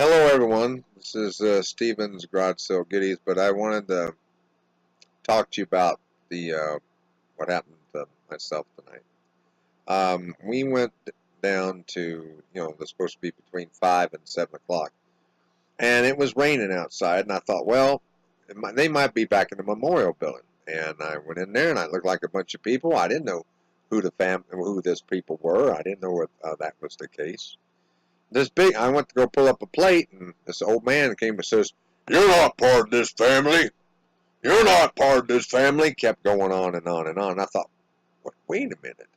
Hello, everyone. This is Stevens Garage Sale Giddies, but I wanted to talk to you about the what happened to myself tonight. We went down to, it was supposed to be between 5 and 7 o'clock, and it was raining outside, and I thought, well, they might be back in the memorial building. And I went in there, and I looked like a bunch of people. I didn't know who this people were. I didn't know that was the case. I went to go pull up a plate, and this old man came and says, "You're not part of this family. You're not part of this family." Kept going on and on and on. I thought, wait a minute.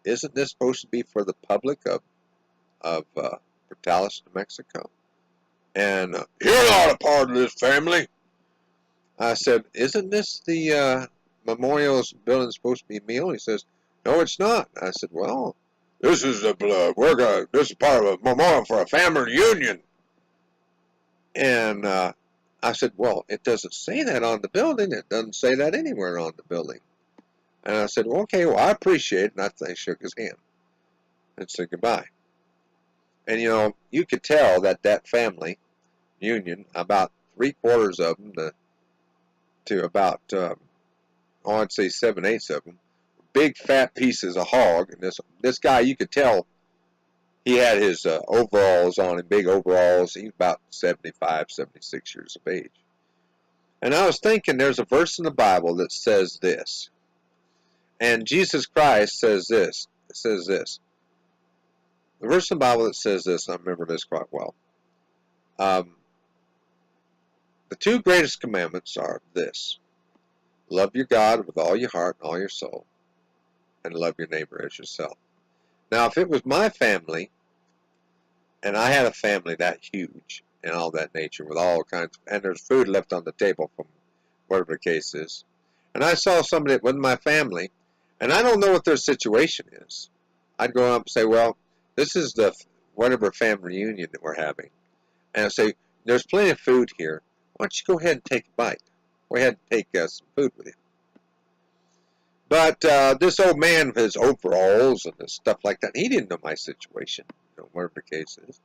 Isn't this supposed to be for the public of Portales, New Mexico? And "You're not a part of this family." I said, "Isn't this the memorial's building supposed to be meal?" He says, "No, it's not." I said, "Well, this is this is part of a memorial for a family reunion." And I said, "Well, it doesn't say that on the building. It doesn't say that anywhere on the building." And I said, "Well, okay, well, I appreciate it." And I shook his hand and said goodbye. And, you could tell that family union, about three-quarters of them to about, I'd say 7/8 of them, big fat pieces of hog. And this guy, you could tell he had his overalls on, and big overalls. He's about 75, 76 years of age. And I was thinking, there's a verse in the Bible that says this. And Jesus Christ says this. It says this. The verse in the Bible that says this, I remember this quite well. The two greatest commandments are this. Love your God with all your heart and all your soul, and love your neighbor as yourself. Now, if it was my family, and I had a family that huge and all that nature with all kinds, and there's food left on the table from whatever the case is, and I saw somebody that wasn't my family, and I don't know what their situation is, I'd go up and say, "Well, this is the whatever family reunion that we're having." And I'd say, "There's plenty of food here. Why don't you go ahead and take a bite? Go ahead and take some food with you." But this old man with his overalls and his stuff like that, he didn't know my situation, whatever the case is.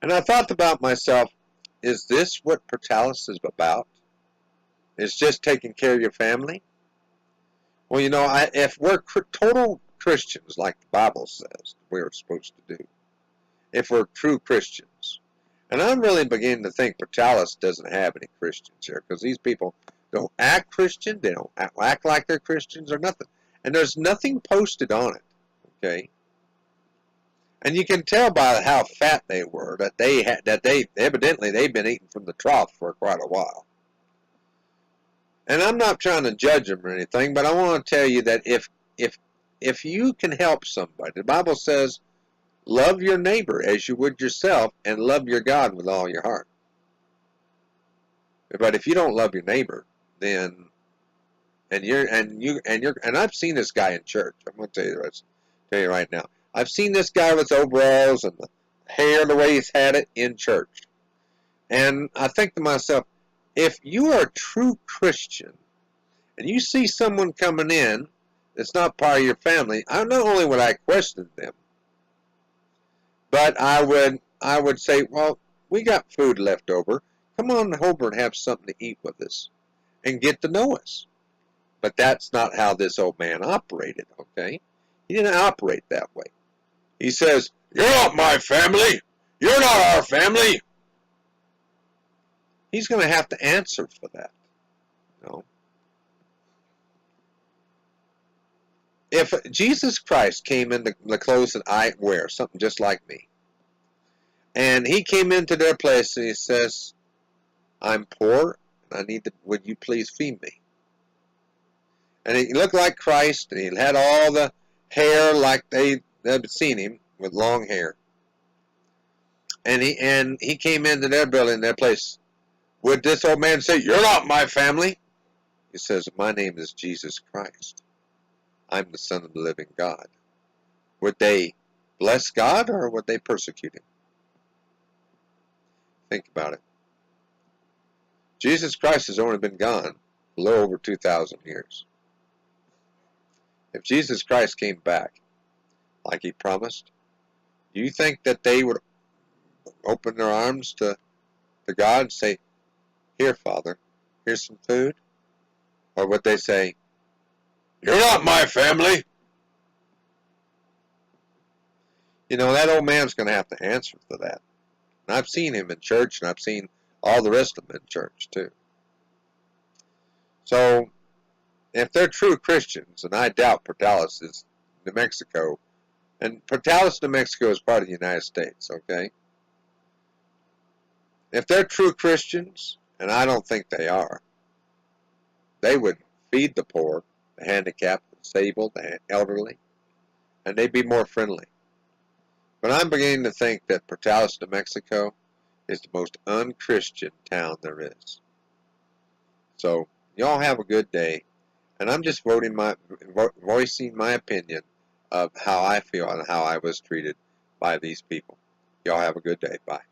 And I thought about myself, is this what Portales is about? Is just taking care of your family? Well, if we're total Christians, like the Bible says we're supposed to do, if we're true Christians, and I'm really beginning to think Portales doesn't have any Christians here, because these people don't act Christian, they don't act like they're Christians or nothing, and there's nothing posted on it, okay? And you can tell by how fat they were that they evidently they've been eating from the trough for quite a while. And I'm not trying to judge them or anything, but I want to tell you that if you can help somebody, the Bible says, love your neighbor as you would yourself, and love your God with all your heart. But if you don't love your neighbor, then and I've seen this guy in church. I'm going to tell you right now. I've seen this guy with overalls and the hair the way he's had it in church. And I think to myself, if you are a true Christian and you see someone coming in that's not part of your family, not only would I question them, but I would say, "Well, we got food left over. Come on over and have something to eat with us and get to know us." But that's not how this old man operated, okay? He didn't operate that way. He says, "You're not my family. You're not our family." He's going to have to answer for that. If Jesus Christ came in the clothes that I wear, something just like me, and he came into their place and he says, "I'm poor and would you please feed me?" And he looked like Christ, and he had all the hair like they'd seen him with long hair. And he came into their building, their place. Would this old man say, "You're not my family"? He says, "My name is Jesus Christ. I'm the Son of the living God." Would they bless God, or would they persecute him? Think about it. Jesus Christ has only been gone a little over 2,000 years. If Jesus Christ came back like he promised, do you think that they would open their arms to God and say, "Here, Father, here's some food"? Or would they say, "You're not my family"? You know, that old man's going to have to answer for that. And I've seen him in church, and I've seen all the rest of them in church, too. So, if they're true Christians, and I doubt Portales is New Mexico, and Portales, New Mexico is part of the United States, okay? If they're true Christians, and I don't think they are, they would feed the poor, the handicapped, the disabled, the elderly, and they'd be more friendly. But I'm beginning to think that Portales, New Mexico is the most unchristian town there is. So, y'all have a good day. And I'm just voicing my opinion of how I feel and how I was treated by these people. Y'all have a good day. Bye.